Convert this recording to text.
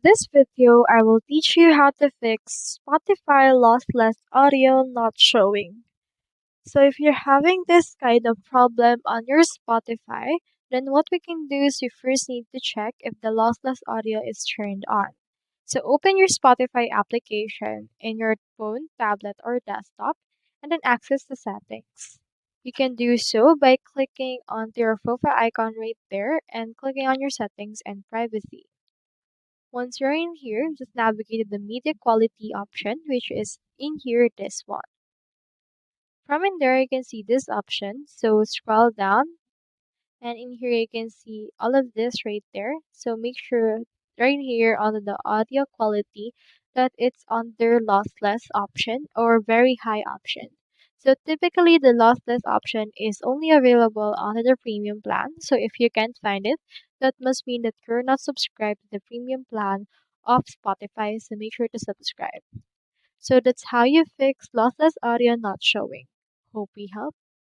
this video, I will teach you how to fix Spotify lossless audio not showing. So if you're having this kind of problem on your Spotify, then what we can do is we first need to check if the lossless audio is turned on. So open your Spotify application in your phone, tablet, or desktop, and then access the settings. You can do so by clicking onto your profile icon right there and clicking on your settings and privacy. Once you're in here, just navigate to the media quality option, which is in here, this one. From in there, you can see this option. So scroll down, and in here, you can see all of this right there. So make sure right here on the audio quality that it's under lossless option or very high option. So typically, the lossless option is only available under the premium plan. So if you can't find it, that must mean that you're not subscribed to the premium plan of Spotify. So make sure to subscribe. So that's how you fix lossless audio not showing. Hope we help.